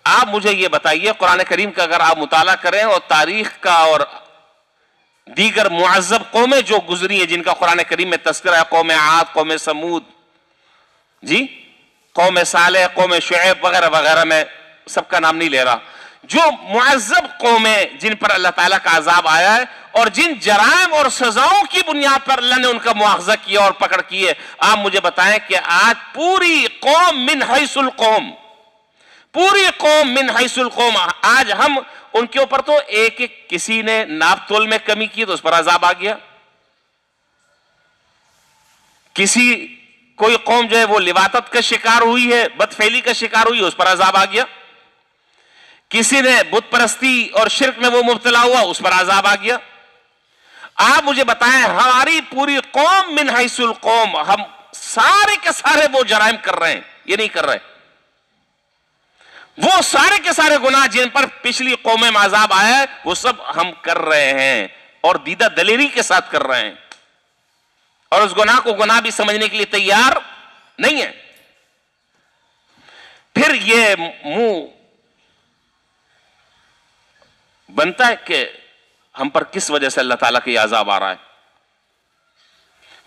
آپ مجھے یہ بتائیے، قرآن کریم کا اگر آپ مطالعہ کریں اور تاریخ کا اور دیگر معذب قومیں جو گزری ہیں جن کا قرآن کریم میں تذکرہ ہے، قوم عاد، قوم سمود، جی قوم صالح، قوم شعیب وغیرہ وغیرہ، میں سب کا نام نہیں لے رہا، جو معذب قومیں جن پر اللہ تعالیٰ کا عذاب آیا ہے اور جن جرائم اور سزاؤں کی بنیاد پر اللہ نے ان کا مواخذہ کیا اور پکڑ کی ہے، آپ مجھے بتائیں کہ آج پوری قوم من حیث القوم، پوری قوم من حیث القوم، آج ہم ان کے اوپر تو ایک کسی نے ناپ تول میں کمی کی تو اس پر عذاب آ گیا، کوئی قوم جو ہے وہ لواطت کا شکار ہوئی ہے، بدفعلی کا شکار ہوئی ہے، اس پر عذاب آ گیا، کسی نے بت پرستی اور شرک میں وہ مبتلا ہوا، اس پر عذاب آ گیا۔ آپ مجھے بتائیں، ہماری پوری قوم من حیث القوم، ہم سارے کے سارے وہ جرائم کر رہے ہیں، یہ نہیں کر رہے، وہ سارے کے سارے گناہ جن پر پچھلی قومیں میں عذاب آیا ہے وہ سب ہم کر رہے ہیں، اور دیدہ دلیری کے ساتھ کر رہے ہیں، اور اس گناہ کو گناہ بھی سمجھنے کے لیے تیار نہیں ہے۔ پھر یہ منہ بنتا ہے کہ ہم پر کس وجہ سے اللہ تعالیٰ کا یہ عذاب آ رہا ہے۔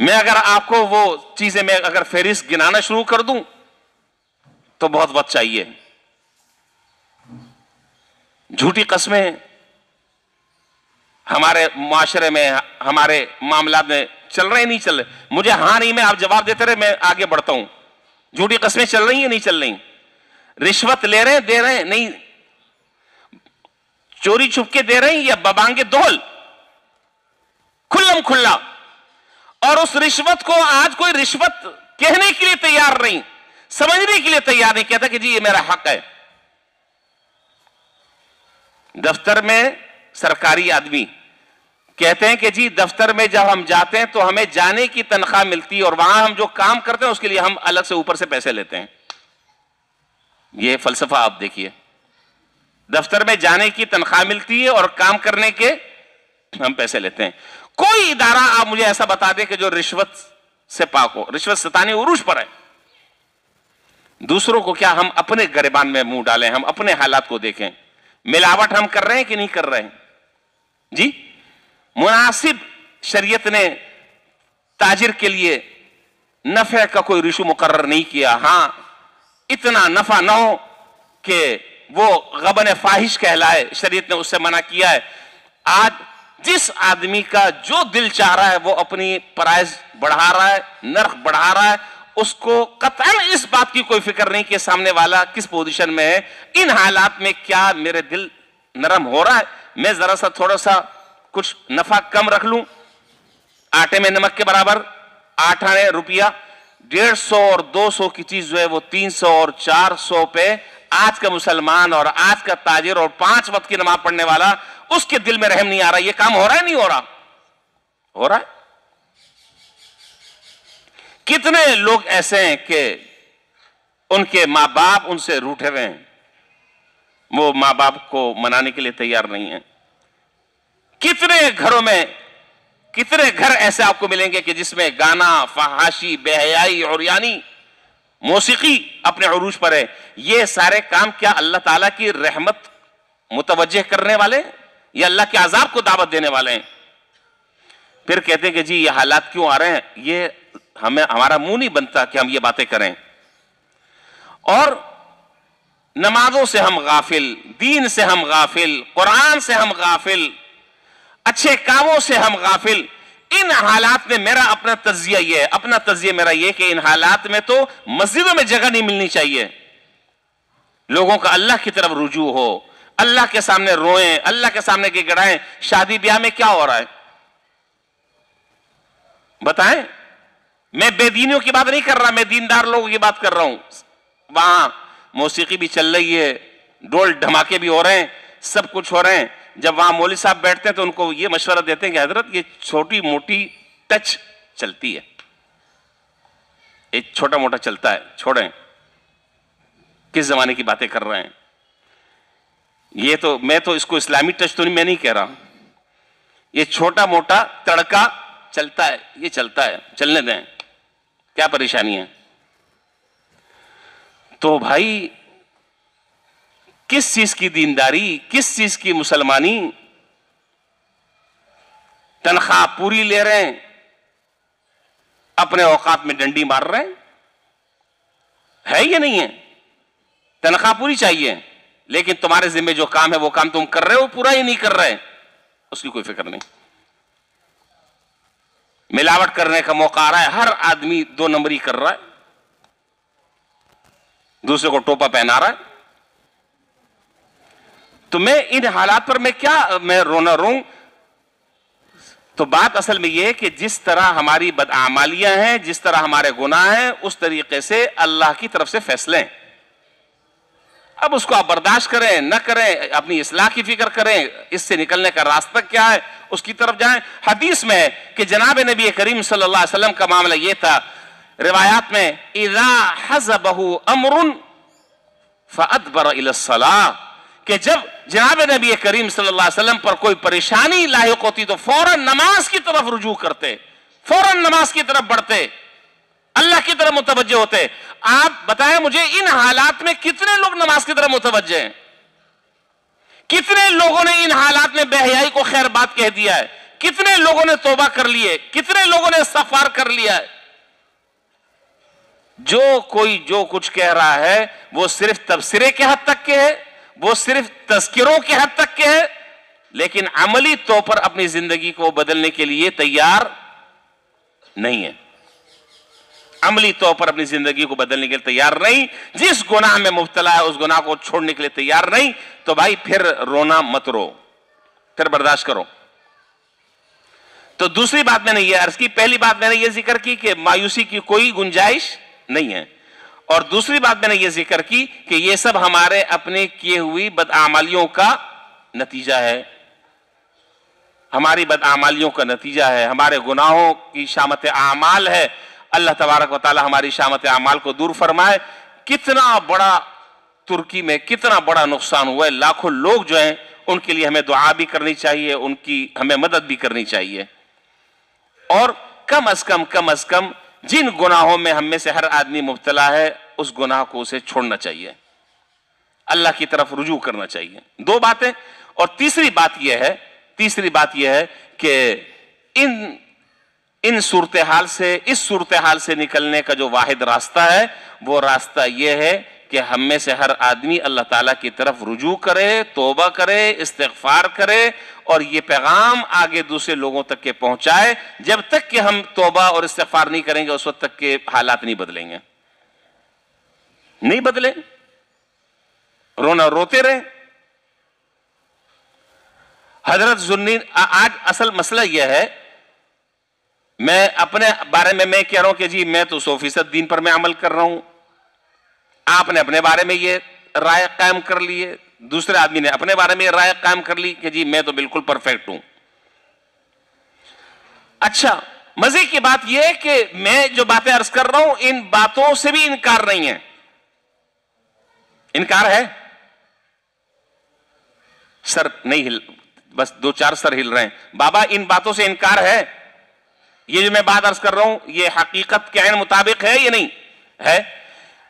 میں اگر آپ کو وہ چیزیں میں اگر فہرست گنانا شروع کر دوں تو بہت وقت چاہیے۔ جھوٹی قسمیں ہمارے معاشرے میں، ہمارے معاملات میں چل رہے ہیں، نہیں چل رہے، مجھے ہاں نہیں میں آپ جواب دیتے رہے، میں آگے بڑھتا ہوں۔ جھوٹی قسمیں چل رہی ہیں نہیں چل رہی؟ رشوت لے رہے ہیں، دے رہے ہیں نہیں؟ چوری چھپ کے دے رہے ہیں یا ببانگے دول کھلم کھلا؟ اور اس رشوت کو آج کوئی رشوت کہنے کے لیے تیار نہیں، سمجھنے کے لیے تیار نہیں، کہتا کہ جی یہ میرا حق ہے۔ دفتر میں سرکاری آدمی کہتے ہیں کہ جی دفتر میں جب ہم جاتے ہیں تو ہمیں جانے کی تنخواہ ملتی ہے اور وہاں ہم جو کام کرتے ہیں اس کے لیے ہم الگ سے اوپر سے پیسے لیتے ہیں۔ یہ فلسفہ آپ دیکھیے، دفتر میں جانے کی تنخواہ ملتی ہے اور کام کرنے کے ہم پیسے لیتے ہیں. کوئی ادارہ آپ مجھے ایسا بتا دیں کہ جو رشوت سے پاک ہو. رشوت ستانی عروج پر ہے. دوسروں کو کیا ہم اپنے گریبان میں منہ ڈالیں, ہم اپنے حالات کو دیکھیں. ملاوٹ ہم کر رہے ہیں کہ نہیں کر رہے ہیں؟ جی, مناسب شریعت نے تاجر کے لیے نفع کا کوئی ریشو مقرر نہیں کیا. ہاں, اتنا نفع نہ ہو کہ وہ غبن فاحش کہلائے, شریعت نے اس سے منع کیا ہے. آج جس آدمی کا جو دل چاہ رہا ہے وہ اپنی پرائز بڑھا رہا ہے, نرخ بڑھا رہا ہے, اس کو قطعاً اس بات کی کوئی فکر نہیں کہ سامنے والا کس پوزیشن میں ہے. ان حالات میں کیا میرے دل نرم ہو رہا ہے؟ میں ذرا سا تھوڑا سا کچھ نفع کم رکھ لوں, آٹے میں نمک کے برابر 8 آنے روپیہ, 150 اور 200 کی چیز جو ہے وہ 300 اور 400 پہ آج کا مسلمان اور آج کا تاجر اور 5 وقت کی نماز پڑھنے والا, اس کے دل میں رحم نہیں آ رہا. یہ کام ہو رہا ہے نہیں ہو رہا؟ ہو رہا ہے. کتنے لوگ ایسے ہیں کہ ان کے ماں باپ ان سے روٹھے ہوئے ہیں, وہ ماں باپ کو منانے کے لیے تیار نہیں ہیں. کتنے گھروں میں, کتنے گھر ایسے آپ کو ملیں گے کہ جس میں گانا, فحاشی, بے حیائی اور یعنی موسیقی اپنے عروج پر ہے. یہ سارے کام کیا اللہ تعالیٰ کی رحمت متوجہ کرنے والے ہیں یا اللہ کے عذاب کو دعوت دینے والے ہیں؟ پھر کہتے ہیں کہ جی یہ حالات کیوں آ رہے ہیں. یہ ہمارا منہ نہیں بنتا کہ ہم یہ باتیں کریں. اور نمازوں سے ہم غافل, دین سے ہم غافل, قرآن سے ہم غافل, اچھے کاموں سے ہم غافل. ان حالات میں میرا اپنا تجزیہ یہ ہے, اپنا تجزیہ میرا یہ کہ ان حالات میں تو مسجدوں میں جگہ نہیں ملنی چاہیے. لوگوں کا اللہ کی طرف رجوع ہو, اللہ کے سامنے روئیں, اللہ کے سامنے گڑ گڑائیں. شادی بیاہ میں کیا ہو رہا ہے بتائیں؟ میں بے دینیوں کی بات نہیں کر رہا, میں دیندار لوگوں کی بات کر رہا ہوں. وہاں موسیقی بھی چل رہی ہے, ڈول دھماکے بھی ہو رہے ہیں, سب کچھ ہو رہے ہیں. جب وہاں مولوی صاحب بیٹھتے ہیں تو ان کو یہ مشورہ دیتے ہیں کہ حضرت یہ چھوٹی موٹی ٹچ چلتی ہے, ایک چھوٹا موٹا چلتا ہے, چھوڑیں, کس زمانے کی باتیں کر رہے ہیں. یہ تو میں تو اس کو اسلامی ٹچ تو میں نہیں کہہ رہا, یہ چھوٹا موٹا تڑکا چلتا ہے, یہ چلتا ہے, چلنے دیں, کیا پریشانی ہے. تو بھائی کس چیز کی دینداری, کس چیز کی مسلمانی؟ تنخواہ پوری لے رہے ہیں, اپنے اوقات میں ڈنڈی مار رہے ہیں, ہے یہ نہیں ہے؟ تنخواہ پوری چاہیے, لیکن تمہارے ذمہ جو کام ہے وہ کام تم کر رہے ہو پورا ہی نہیں کر رہے, اس کی کوئی فکر نہیں. ملاوٹ کرنے کا موقع آ رہا ہے, ہر آدمی 2 نمبری کر رہا ہے, دوسرے کو ٹوپا پہنا رہا ہے. تو میں ان حالات پر میں رونا روں. تو بات اصل میں یہ کہ جس طرح ہماری بدعمالیاں ہیں, جس طرح ہمارے گناہ ہیں, اس طریقے سے اللہ کی طرف سے فیصلے ہیں. اب اس کو آپ برداشت کریں نہ کریں, اپنی اصلاح کی فکر کریں, اس سے نکلنے کا راستہ کیا ہے اس کی طرف جائیں. حدیث میں ہے کہ جناب نبی کریم صلی اللہ علیہ وسلم کا معاملہ یہ تھا, روایات میں اذا حزبہ امر فادبر الی الصلاۃ, کہ جب جناب نبی کریم صلی اللہ علیہ وسلم پر کوئی پریشانی لاحق ہوتی تو فوراً نماز کی طرف رجوع کرتے, فوراً نماز کی طرف بڑھتے, اللہ کی طرف متوجہ ہوتے. آپ بتائیں مجھے ان حالات میں کتنے لوگ نماز کی طرف متوجہ ہیں؟ کتنے لوگوں نے ان حالات میں بے حیائی کو خیر بات کہہ دیا ہے؟ کتنے لوگوں نے توبہ کر لیے؟ کتنے لوگوں نے استغفار کر لیا ہے؟ جو کوئی جو کچھ کہہ رہا ہے وہ صرف تبصرے کے حد تک کے ہے, وہ صرف تذکروں کے حد تک کے ہے, لیکن عملی طور پر اپنی زندگی کو بدلنے کے لیے تیار نہیں ہے. عملی طور پر اپنی زندگی کو بدلنے کے لیے تیار نہیں, جس گناہ میں مبتلا ہے اس گناہ کو چھوڑنے کے لیے تیار نہیں. تو بھائی پھر رونا مت رو, پھر برداشت کرو. تو دوسری بات میں نے یہ عرض کی, پہلی بات میں نے یہ ذکر کی کہ مایوسی کی کوئی گنجائش نہیں ہے, اور دوسری بات میں نے یہ ذکر کی کہ یہ سب ہمارے اپنے کیے ہوئی بدعمالیوں کا نتیجہ ہے, ہماری بدعمالیوں کا نتیجہ ہے, ہمارے گناہوں کی شامت اعمال ہے. اللہ تبارک و تعالی ہماری شامت اعمال کو دور فرمائے. کتنا بڑا ترکی میں کتنا بڑا نقصان ہوا ہے, لاکھوں لوگ جو ہیں ان کے لیے ہمیں دعا بھی کرنی چاہیے، ان کی ہمیں مدد بھی کرنی چاہیے، اور کم از کم جن گناہوں میں ہم میں سے ہر آدمی مبتلا ہے اس گناہ کو اسے چھوڑنا چاہیے، اللہ کی طرف رجوع کرنا چاہیے۔ دو باتیں، اور تیسری بات یہ ہے کہ اس صورتحال سے نکلنے کا جو واحد راستہ ہے وہ راستہ یہ ہے کہ ہم میں سے ہر آدمی اللہ تعالیٰ کی طرف رجوع کرے، توبہ کرے، استغفار کرے، اور یہ پیغام آگے دوسرے لوگوں تک کے پہنچائے۔ جب تک کہ ہم توبہ اور استغفار نہیں کریں گے اس وقت تک کہ حالات نہیں بدلیں گے، نہیں بدلے، رونا روتے رہے۔ حضرت ذوالنون، آج اصل مسئلہ یہ ہے، میں اپنے بارے میں کہہ رہا ہوں کہ جی میں تو 100% دین پر میں عمل کر رہا ہوں، آپ نے اپنے بارے میں یہ رائے قائم کر لی ہے، دوسرے آدمی نے اپنے بارے میں یہ رائے قائم کر لی کہ جی میں تو بالکل پرفیکٹ ہوں۔ اچھا، مزے کی بات یہ ہے کہ میں جو باتیں عرض کر رہا ہوں ان باتوں سے بھی انکار نہیں ہے۔ انکار ہے؟ سر نہیں ہل، بس 2-4 سر ہل رہے ہیں۔ بابا ان باتوں سے انکار ہے؟ یہ جو میں بات عرض کر رہا ہوں یہ حقیقت کے عین مطابق ہے یا نہیں ہے؟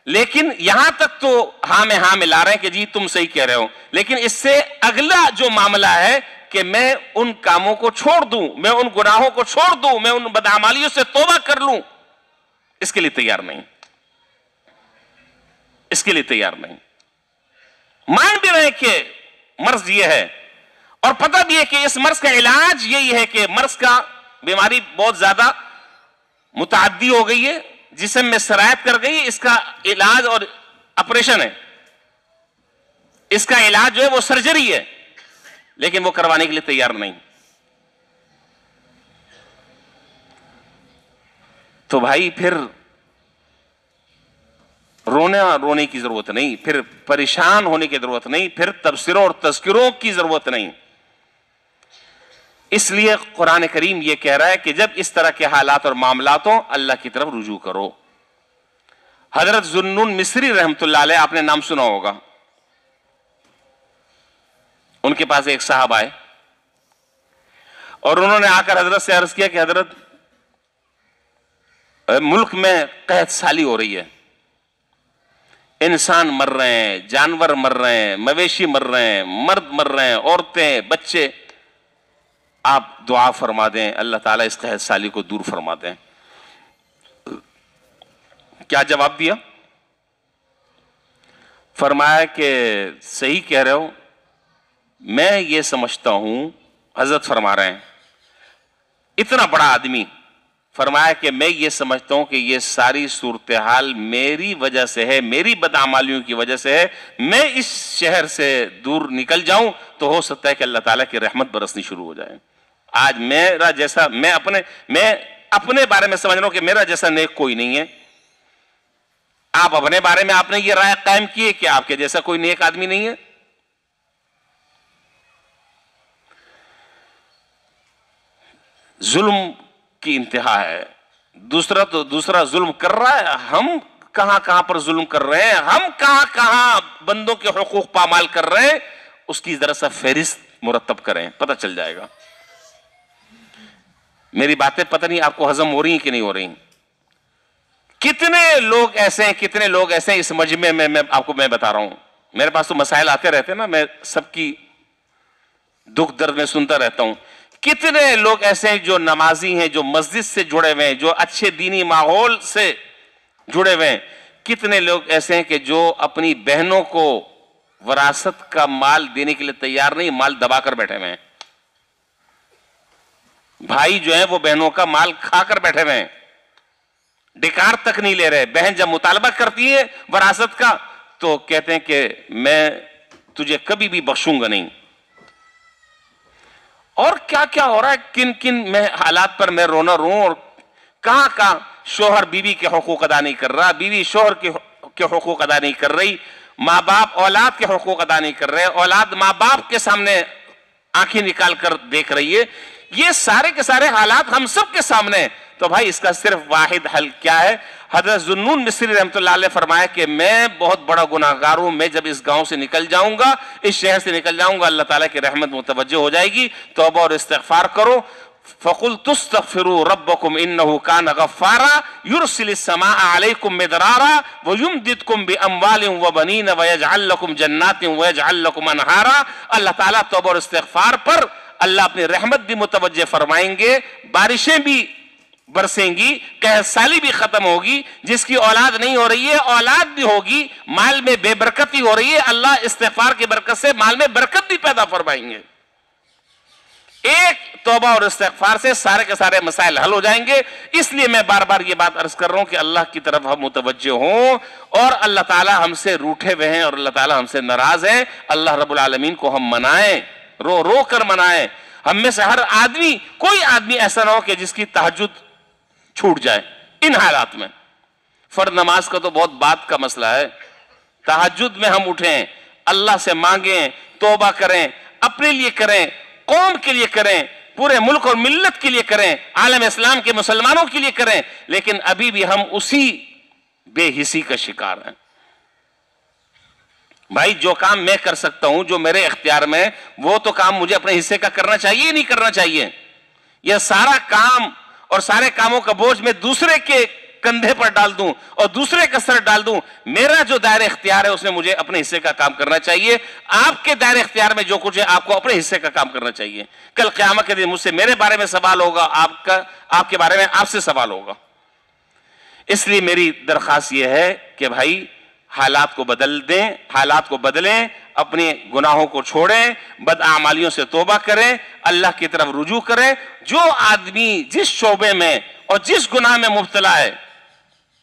لیکن یہاں تک تو ہاں میں ہاں ملا رہے ہیں کہ جی تم صحیح کہہ رہے ہو، لیکن اس سے اگلا جو معاملہ ہے کہ میں ان کاموں کو چھوڑ دوں، میں ان گناہوں کو چھوڑ دوں، میں ان بدعمالیوں سے توبہ کر لوں، اس کے لیے تیار نہیں، اس کے لیے تیار نہیں۔ مان بھی رہے کہ مرض یہ ہے، اور پتہ بھی ہے کہ اس مرض کا علاج یہی ہے کہ مرض کا بیماری بہت زیادہ متعدی ہو گئی ہے، جسم میں سرایت کر گئی، اس کا علاج اور آپریشن ہے، اس کا علاج جو ہے وہ سرجری ہے، لیکن وہ کروانے کے لیے تیار نہیں۔ تو بھائی پھر رونے کی ضرورت نہیں، پھر پریشان ہونے کی ضرورت نہیں، پھر تبصروں اور تذکروں کی ضرورت نہیں۔ اس لیے قرآن کریم یہ کہہ رہا ہے کہ جب اس طرح کے حالات اور معاملات ہوں اللہ کی طرف رجوع کرو۔ حضرت ذوالنون مصری رحمت اللہ علیہ، آپ نے نام سنا ہوگا، ان کے پاس ایک صاحب آئے اور انہوں نے آ کر حضرت سے عرض کیا کہ حضرت ملک میں قحط سالی ہو رہی ہے، انسان مر رہے ہیں، جانور مر رہے ہیں، مویشی مر رہے ہیں، مرد مر رہے ہیں، عورتیں، بچے، آپ دعا فرما دیں اللہ تعالیٰ اس قحط سالی کو دور فرما دیں۔ کیا جواب دیا؟ فرمایا کہ صحیح کہہ رہے ہو، میں یہ سمجھتا ہوں، حضرت فرما رہے ہیں اتنا بڑا آدمی، فرمایا کہ میں یہ سمجھتا ہوں کہ یہ ساری صورتحال میری وجہ سے ہے، میری بدعمالیوں کی وجہ سے ہے، میں اس شہر سے دور نکل جاؤں تو ہو سکتا ہے کہ اللہ تعالیٰ کی رحمت برسنی شروع ہو جائے۔ آج میرا جیسا، میں اپنے بارے میں سمجھ رہا ہوں کہ میرا جیسا نیک کوئی نہیں ہے، آپ اپنے بارے میں آپ نے یہ رائے قائم کی ہے کہ آپ کے جیسا کوئی نیک آدمی نہیں ہے۔ ظلم کی انتہا ہے، دوسرا ظلم کر رہا ہے، ہم کہاں پر ظلم کر رہے ہیں، ہم کہاں بندوں کے حقوق پامال کر رہے ہیں، اس کی ذرا سا فہرست مرتب کریں، پتہ چل جائے گا۔ میری باتیں پتہ نہیں آپ کو ہضم ہو رہی ہیں کہ نہیں ہو رہی؟ کتنے لوگ ایسے ہیں اس مجمع میں، آپ کو میں بتا رہا ہوں، میرے پاس تو مسائل آتے رہتے ہیں نا، میں سب کی دکھ درد میں سنتا رہتا ہوں۔ کتنے لوگ ایسے ہیں جو نمازی ہیں، جو مسجد سے جڑے ہوئے ہیں، جو اچھے دینی ماحول سے جڑے ہوئے ہیں، کتنے لوگ ایسے ہیں کہ جو اپنی بہنوں کو وراثت کا مال دینے کے لیے تیار نہیں، مال دبا کر بیٹھے ہوئے ہیں، بھائی جو ہیں وہ بہنوں کا مال کھا کر بیٹھے ہوئے ہیں، ڈکار تک نہیں لے رہے۔ بہن جب مطالبہ کرتی ہے وراثت کا تو کہتے ہیں کہ میں تجھے کبھی بھی بخشوں گا نہیں۔ اور کیا ہو رہا ہے، کن میں حالات پر میں رونا روں، اور کہاں شوہر بیوی کے حقوق ادا نہیں کر رہا، بیوی شوہر کے حقوق ادا نہیں کر رہی، ماں باپ اولاد کے حقوق ادا نہیں کر رہے، اولاد ماں باپ کے سامنے آنکھیں نکال کر دیکھ رہی ہے۔ یہ سارے کے سارے حالات ہم سب کے سامنے ہیں، تو بھائی اس کا صرف واحد حل کیا ہے؟ حضرت ذوالنون مصری رحمۃ اللہ علیہ فرمایا کہ میں بہت بڑا گناہگار ہوں، میں جب اس گاؤں سے نکل جاؤں گا، اس شہر سے نکل جاؤں گا، اللہ تعالیٰ کی رحمت متوجہ ہو جائے گی، توبہ اور استغفار کرو۔ فَقُلْتُ اسْتَغْفِرُوا رَبَّكُمْ إِنَّهُ كَانَ غَفَّارًا يُرْسِلِ السَّمَاءَ عَلَيْكُمْ مِدْرَارًا وَيُمْدِدْكُمْ بِأَمْوَالٍ وَبَنِينَ وَيَجْعَلْ لَكُمْ جَنَّاتٍ وَيَجْعَلْ لَكُمْ أَنْهَارًا۔ اللہ تعالیٰ توبہ اور استغفار پر اللہ اپنی رحمت بھی متوجہ فرمائیں گے، بارشیں بھی برسیں گی، قحط سالی بھی ختم ہوگی، جس کی اولاد نہیں ہو رہی ہے اولاد بھی ہوگی، مال میں بے برکتی ہو رہی ہے، اللہ استغفار کی برکت سے مال میں برکت بھی پیدا فرمائیں گے۔ ایک توبہ اور استغفار سے سارے کے سارے مسائل حل ہو جائیں گے۔ اس لیے میں بار بار یہ بات عرض کر رہا ہوں کہ اللہ کی طرف ہم متوجہ ہوں، اور اللہ تعالیٰ ہم سے روٹھے ہوئے ہیں اور اللہ تعالیٰ ہم سے ناراض ہیں، اللہ رب العالمین کو ہم منائیں، رو رو کر منائیں۔ ہم میں سے ہر آدمی، کوئی آدمی ایسا نہ ہو کہ جس کی تہجد چھوٹ جائے ان حالات میں۔ فرض نماز کا تو بہت بات کا مسئلہ ہے، تہجد میں ہم اٹھیں، اللہ سے مانگیں، توبہ کریں، اپنے لیے کریں، قوم کے لیے کریں، پورے ملک اور ملت کے لیے کریں، عالم اسلام کے مسلمانوں کے لیے کریں، لیکن ابھی بھی ہم اسی بے حسی کا شکار ہیں۔ بھائی جو کام میں کر سکتا ہوں، جو میرے اختیار میں، وہ تو کام مجھے اپنے حصے کا کرنا چاہیے نہیں کرنا چاہیے؟ یہ سارا کام اور سارے کاموں کا بوجھ میں دوسرے کے کندھے پر ڈال دوں اور دوسرے کا سر ڈال دوں؟ میرا جو دائرہ اختیار ہے اس میں مجھے اپنے حصے کا کام کرنا چاہیے۔ آپ کے دائرہ اختیار میں جو کچھ ہے آپ کو اپنے حصے کا کام کرنا چاہیے۔ کل قیامت کے دن مجھ سے میرے بارے میں سوال ہوگا، آپ کے بارے میں آپ سے سوال ہوگا۔ اس لیے میری درخواست یہ ہے کہ بھائی حالات کو بدل دیں، حالات کو بدلیں، اپنے گناہوں کو چھوڑیں، بداعمالیوں سے توبہ کریں، اللہ کی طرف رجوع کریں۔ جو آدمی جس شعبے میں اور جس گناہ میں مبتلا ہے،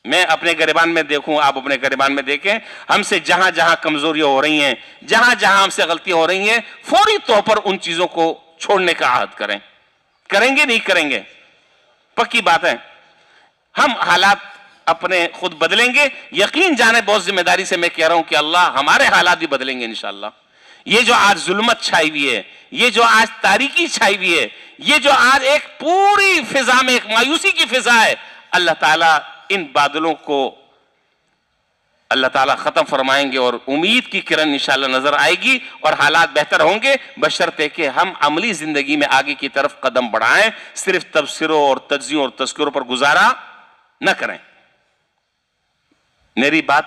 میں اپنے گریبان میں دیکھوں، آپ اپنے گریبان میں دیکھیں، ہم سے جہاں جہاں کمزوریاں ہو رہی ہیں، جہاں جہاں ہم سے غلطیاں ہو رہی ہیں، فوری طور پر ان چیزوں کو چھوڑنے کا عہد کریں۔ کریں گے نہیں کریں گے؟ پکی بات ہے، ہم حالات اپنے خود بدلیں گے۔ یقین جانے بہت ذمہ داری سے میں کہہ رہا ہوں کہ اللہ ہمارے حالات بھی بدلیں گے انشاءاللہ۔ یہ جو آج ظلمت چھائی ہوئی ہے، یہ جو آج تاریکی چھائی ہوئی ہے، یہ جو آج ایک پوری فضا میں ایک مایوسی کی فضا ہے، اللہ تعالیٰ ان بادلوں کو اللہ تعالیٰ ختم فرمائیں گے اور امید کی کرن انشاءاللہ نظر آئے گی اور حالات بہتر ہوں گے، بشرطے کہ ہم عملی زندگی میں آگے کی طرف قدم بڑھائیں، صرف تبصروں اور تجزیوں اور تذکروں پر گزارا نہ کریں۔ میری بات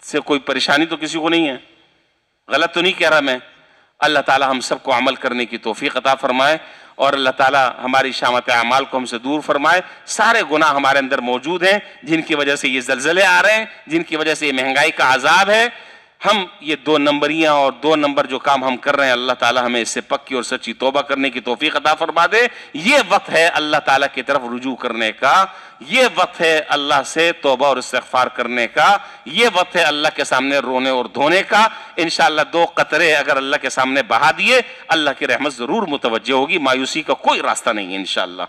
سے کوئی پریشانی تو کسی کو نہیں ہے؟ غلط تو نہیں کہہ رہا میں؟ اللہ تعالیٰ ہم سب کو عمل کرنے کی توفیق عطا فرمائے اور اللہ تعالیٰ ہماری شامت اعمال کو ہم سے دور فرمائے۔ سارے گناہ ہمارے اندر موجود ہیں جن کی وجہ سے یہ زلزلے آ رہے ہیں، جن کی وجہ سے یہ مہنگائی کا عذاب ہے۔ ہم یہ 2 نمبریاں اور 2 نمبر جو کام ہم کر رہے ہیں، اللہ تعالیٰ ہمیں اس سے پکی اور سچی توبہ کرنے کی توفیق عطا فرما دے۔ یہ وقت ہے اللہ تعالیٰ کی طرف رجوع کرنے کا، یہ وقت ہے اللہ سے توبہ اور استغفار کرنے کا، یہ وقت ہے اللہ کے سامنے رونے اور دھونے کا۔ انشاءاللہ 2 قطرے اگر اللہ کے سامنے بہا دیے، اللہ کی رحمت ضرور متوجہ ہوگی، مایوسی کا کوئی راستہ نہیں ہے انشاءاللہ۔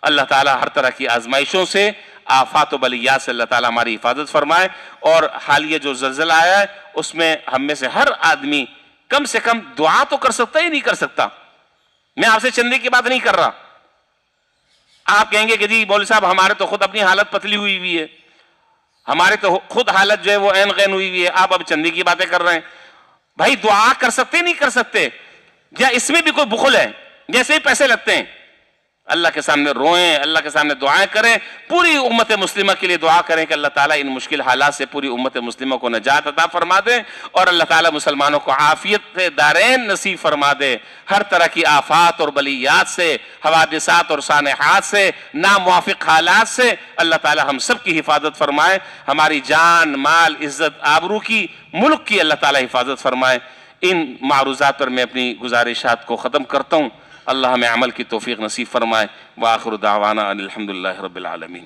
اللہ تعالیٰ ہر طرح کی آزمائشوں سے، آفات و بلیات سے اللہ تعالیٰ ہماری حفاظت فرمائے، اور حالیہ جو زلزلہ آیا ہے اس میں ہم میں سے ہر آدمی کم سے کم دعا تو کر سکتا ہی نہیں کر سکتا۔ میں آپ سے چندے کی بات نہیں کر رہا۔ آپ کہیں گے کہ جی مولوی صاحب ہمارے تو خود اپنی حالت پتلی ہوئی ہے، ہمارے تو خود حالت جو ہے وہ عین غین ہوئی ہے، آپ اب چندے کی باتیں کر رہے ہیں۔ بھائی دعا کر سکتے نہیں کر سکتے؟ یا اس میں بھی کوئی بخل ہے؟ جیسے ہی پیسے لگتے ہیں اللہ کے سامنے روئیں، اللہ کے سامنے دعائیں کریں، پوری امت مسلمہ کے لیے دعا کریں کہ اللہ تعالیٰ ان مشکل حالات سے پوری امت مسلمہ کو نجات عطا فرما دے، اور اللہ تعالیٰ مسلمانوں کو عافیت دارین نصیب فرما دے، ہر طرح کی آفات اور بلیات سے، حوادثات اور سانحات سے، ناموافق حالات سے اللہ تعالیٰ ہم سب کی حفاظت فرمائے، ہماری جان، مال، عزت، آبرو کی، ملک کی اللہ تعالیٰ حفاظت فرمائے۔ ان معروضات پر میں اپنی گزارشات کو ختم کرتا ہوں۔ اللہ ہمیں عمل کی توفیق نصیب فرمائے۔ وآخر دعوانا ان الحمدللہ رب العالمین۔